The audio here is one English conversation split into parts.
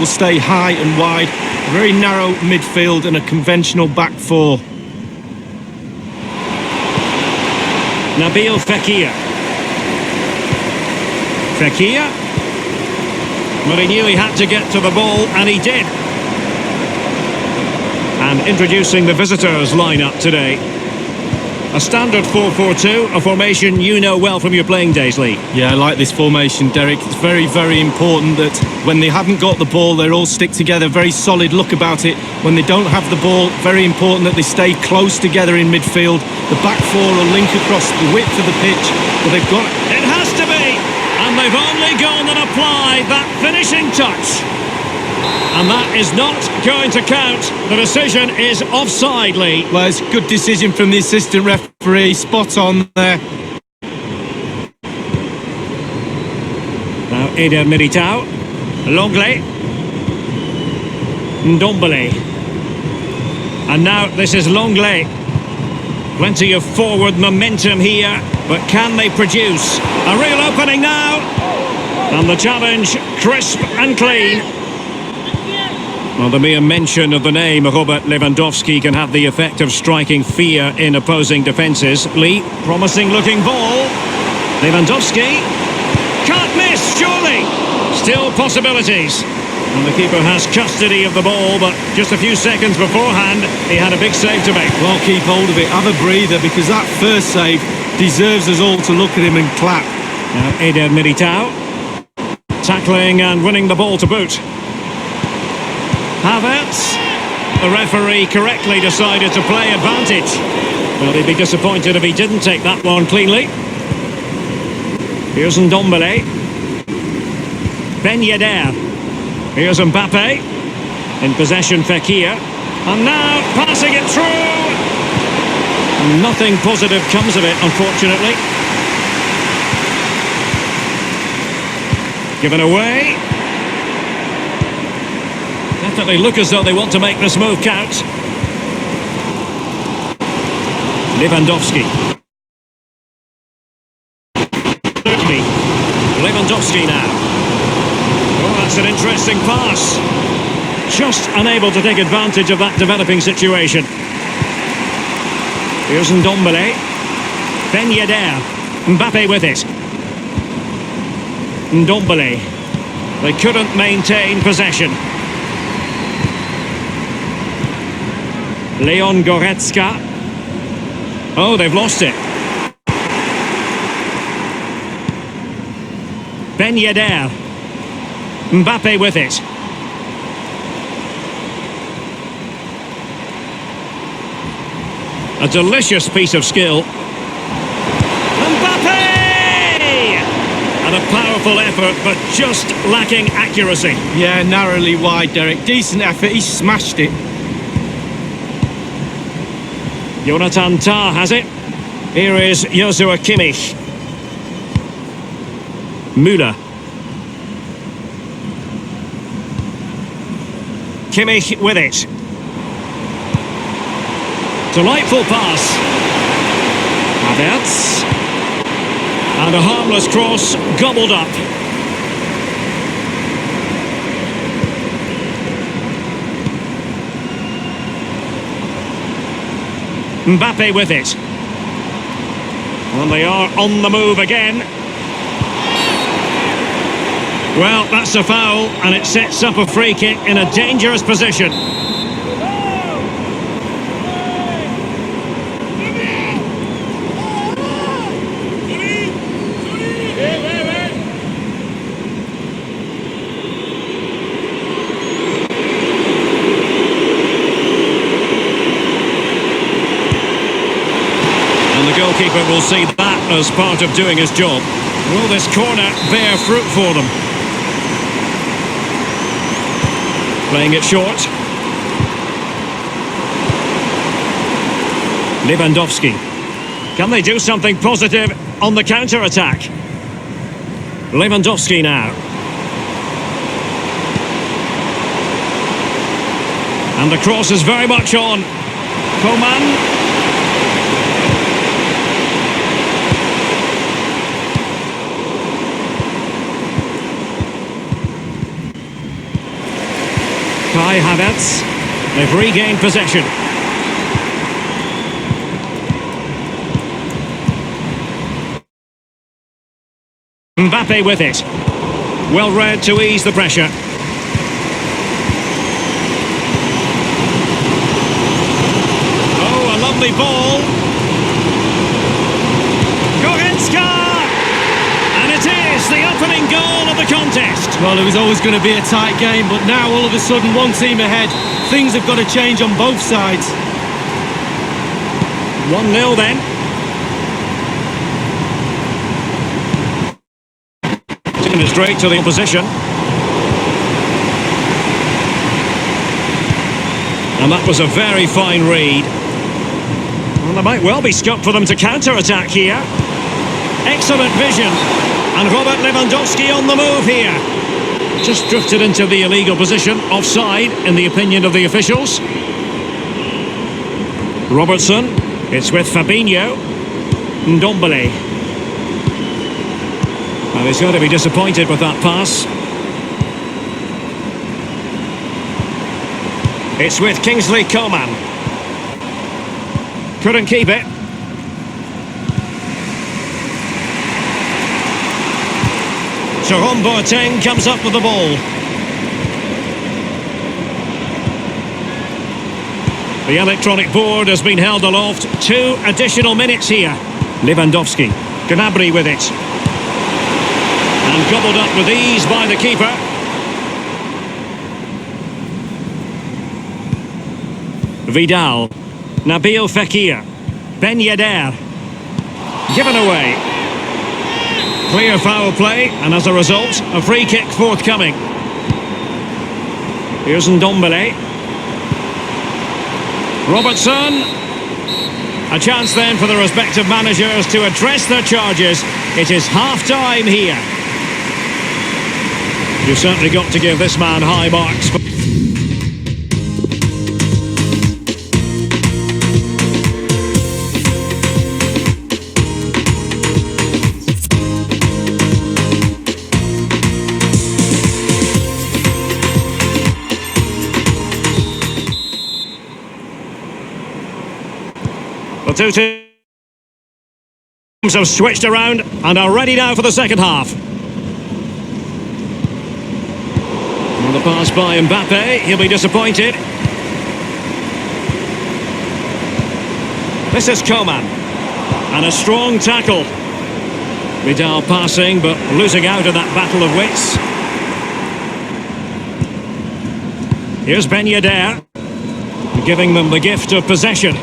will stay high and wide. Very narrow midfield and a conventional back four. Nabil Fekir. Fekir. Well, he knew he had to get to the ball, and he did. And introducing the visitors lineup today. A standard 4-4-2, a formation you know well from your playing days, Lee. Yeah, I like this formation, Derek. It's very, very important that when they haven't got the ball, they all stick together. Very solid look about it. When they don't have the ball, very important that they stay close together in midfield. The back four will link across the width of the pitch, but they've got... It has to be! And they've only gone and applied that finishing touch. And that is not going to count. The decision is offside, Lee. Well, it's a good decision from the assistant referee. Spot on there. Now Eder Militao. Longley. Ndombele. And now this is Longley. Plenty of forward momentum here, but can they produce? A real opening now. And the challenge, crisp and clean. Well, the mere mention of the name Robert Lewandowski can have the effect of striking fear in opposing defences. Lee, promising looking ball. Lewandowski. Can't miss, surely. Still possibilities. And the keeper has custody of the ball, but just a few seconds beforehand, he had a big save to make. Well, keep hold of it. Have a breather, because that first save deserves us all to look at him and clap. Now Eder Militao. Tackling and winning the ball to boot. Havertz. The referee correctly decided to play advantage. Well, he'd be disappointed if he didn't take that one cleanly. Here's Ndombele. Ben Yedder. Here's Mbappe. In possession, Fekir. And now passing it through. Nothing positive comes of it, unfortunately. Given away. Definitely look as though they want to make this move count. Lewandowski. Lewandowski now. Oh, that's an interesting pass. Just unable to take advantage of that developing situation. Here's Ndombele. Ben Yedder. Mbappe with it. Ndombele. They couldn't maintain possession. Leon Goretzka. Oh, they've lost it. Ben Yedder. Mbappe with it. A delicious piece of skill. Mbappe! And a powerful effort, but just lacking accuracy. Yeah, narrowly wide, Derek. Decent effort. He smashed it. Jonathan Tah has it. Here is Joshua Kimmich. Müller. Kimmich with it. Delightful pass. Havertz. And a harmless cross gobbled up. Mbappe with it. And they are on the move again. Well, that's a foul, and it sets up a free kick in a dangerous position. And the goalkeeper will see that as part of doing his job. Will this corner bear fruit for them? Playing it short. Lewandowski. Can they do something positive on the counter-attack? Lewandowski now. And the cross is very much on. Coman. Kai Havertz. They've regained possession. Mbappe with it. Well read to ease the pressure. Oh, a lovely ball. Goretzka! And it is the opening goal of the contest. Well, it was always going to be a tight game, but now all of a sudden one team ahead. Things have got to change on both sides. 1-0 then. Taking it straight to the opposition. And that was a very fine read. Well, there might well be scope for them to counter-attack here. Excellent vision. And Robert Lewandowski on the move here. Just drifted into the illegal position, offside in the opinion of the officials. Robertson, it's with Fabinho. Ndombele. Well, he's going to be disappointed with that pass. It's with Kingsley Coman. Couldn't keep it. Jerome Boateng comes up with the ball. The electronic board has been held aloft. 2 additional minutes here. Lewandowski. Gnabry with it. And gobbled up with ease by the keeper. Vidal. Nabil Fekir. Ben Yedder. Given away. Clear foul play, and as a result, a free kick forthcoming. Here's Ndombele. Robertson. A chance then for the respective managers to address their charges. It is half-time here. You've certainly got to give this man high marks. The two teams have switched around and are ready now for the second half. And the pass by Mbappe, he'll be disappointed. This is Coman. And a strong tackle. Vidal passing but losing out in that battle of wits. Here's Ben Yedder, giving them the gift of possession.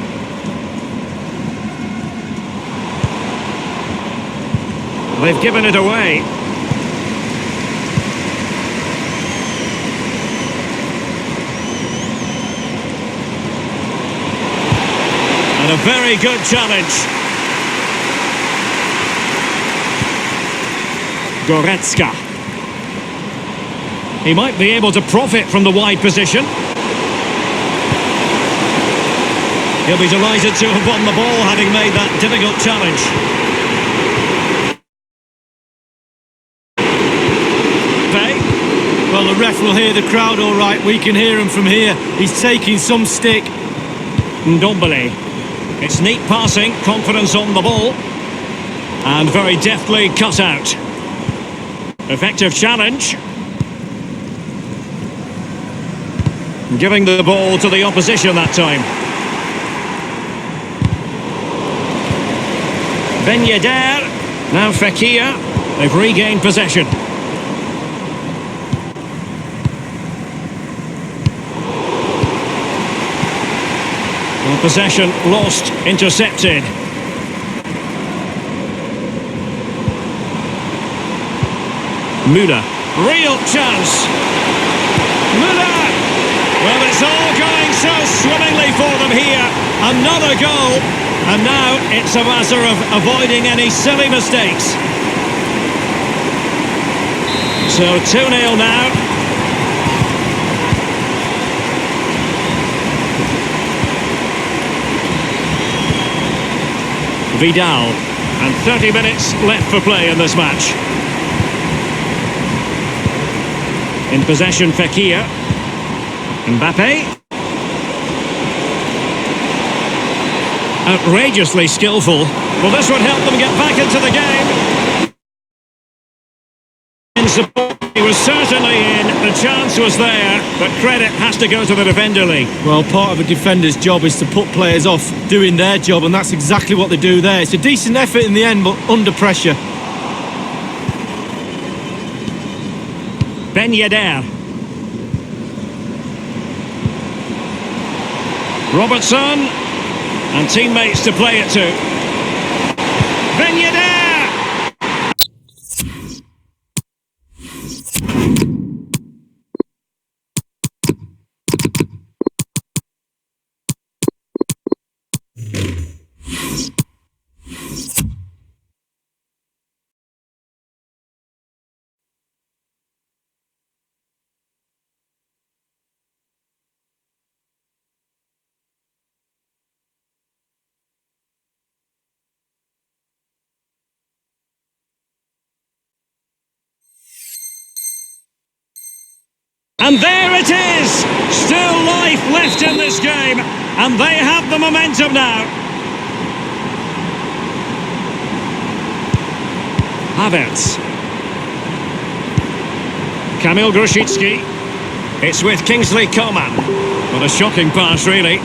They've given it away. And a very good challenge. Goretzka. He might be able to profit from the wide position. He'll be delighted to have won the ball, having made that difficult challenge. Well, the ref will hear the crowd all right. We can hear him from here. He's taking some stick. Ndombele. It's neat passing, confidence on the ball. And very deftly cut out. Effective challenge. Giving the ball to the opposition that time. Ben Yedder. Now Fekir. They've regained possession. Possession lost, intercepted. Müller, real chance. Müller! Well, it's all going so swimmingly for them here. Another goal. And now it's a matter of avoiding any silly mistakes. So 2-0 now. Vidal, and 30 minutes left for play in this match. In possession, Fekir. Mbappe. Outrageously skillful. Well, this would help them get back into the game. In support, he was certainly in. The chance was there, but credit has to go to the defender, Lee. Well, part of a defender's job is to put players off doing their job, and that's exactly what they do there. It's a decent effort in the end, but under pressure. Ben Yedder. Robertson. And teammates to play it to. Ben Yedder! And there it is! Still life left in this game, and they have the momentum now. Havertz. Kamil Grosicki. It's with Kingsley Coman. What a shocking pass, really.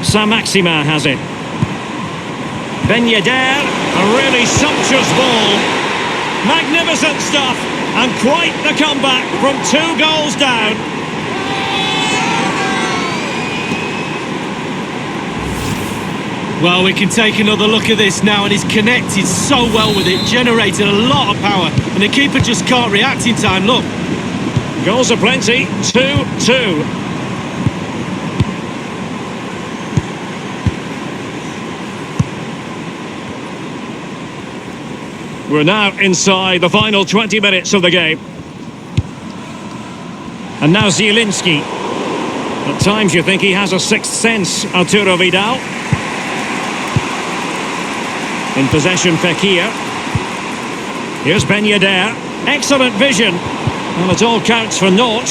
Saint-Maximin has it. Ben Yedder, a really sumptuous ball. Magnificent stuff, and quite the comeback from 2 goals down. Well, we can take another look at this now, and he's connected so well with it, generated a lot of power, and the keeper just can't react in time. Look. Goals are plenty, 2-2. We're now inside the final 20 minutes of the game. And now Zielinski. At times you think he has a sixth sense, Arturo Vidal. In possession, Pioteer. Here's Ben Yedder. Excellent vision. Well, it all counts for naught.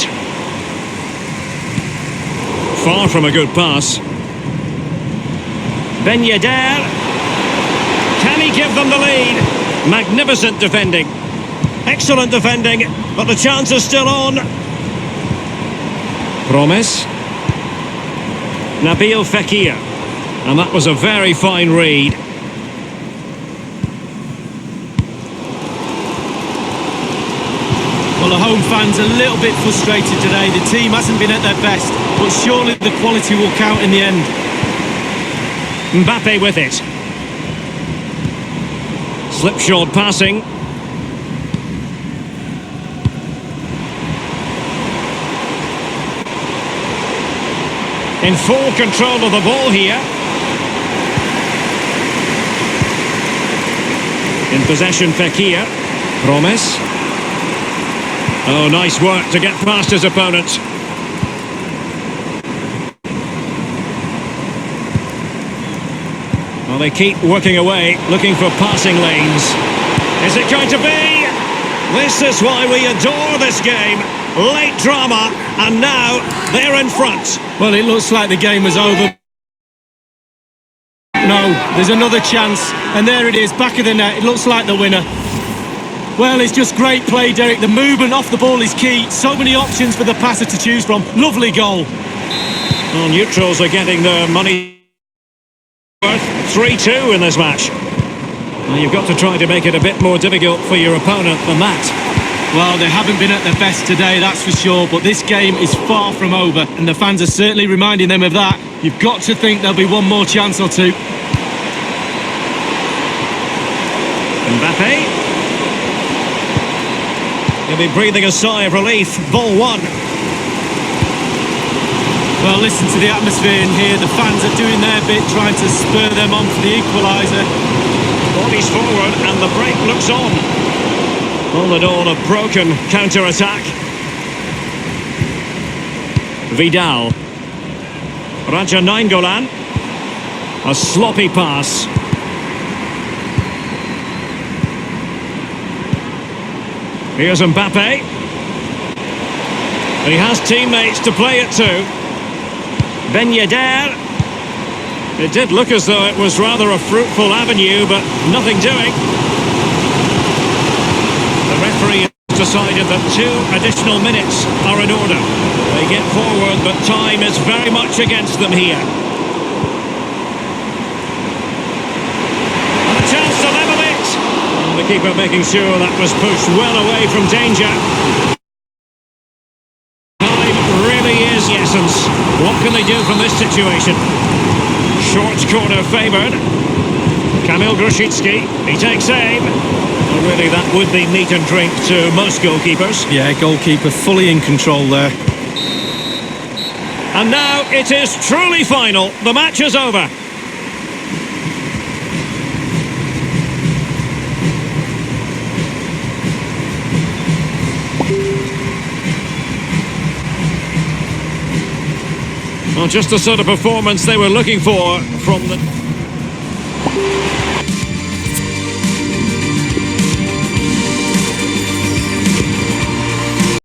Far from a good pass. Ben Yedder. Can he give them the lead? Magnificent defending. Excellent defending, but the chance is still on. Promise. Nabil Fekir. And that was a very fine read. Well, the home fans are a little bit frustrated today. The team hasn't been at their best, but surely the quality will count in the end. Mbappe with it. Slipshod passing. In full control of the ball here. In possession, Fekir. Promise. Oh, nice work to get past his opponent. Well, they keep working away, looking for passing lanes. Is it going to be? This is why we adore this game. Late drama, and now they're in front. Well, it looks like the game was over. No, there's another chance, and there it is, back of the net. It looks like the winner. Well, it's just great play, Derek. The movement off the ball is key. So many options for the passer to choose from. Lovely goal. Well, neutrals are getting their money worth. 3-2 in this match. Well, you've got to try to make it a bit more difficult for your opponent than that. Well, they haven't been at their best today, that's for sure, but this game is far from over, and the fans are certainly reminding them of that. You've got to think there'll be one more chance or two. Mbappe. He'll be breathing a sigh of relief. Ball one. Well, listen to the atmosphere in here. The fans are doing their bit, trying to spur them on for the equaliser. Bodies forward, and the break looks on. All in all, a broken counter-attack. Vidal. Raja Nainggolan. A sloppy pass. Here's Mbappe. He has teammates to play it to. Ben Yedder. It did look as though it was rather a fruitful avenue, but nothing doing. The referee has decided that 2 additional minutes are in order. They get forward, but time is very much against them here. And a chance to level it. And the keeper making sure that was pushed well away from danger. Time really is the essence. What can they do from this situation? Short corner favoured. Kamil Grosicki, he takes aim. Well, really, that would be meat and drink to most goalkeepers. Yeah, goalkeeper fully in control there. And now it is truly final. The match is over. Well, just the sort of performance they were looking for from the...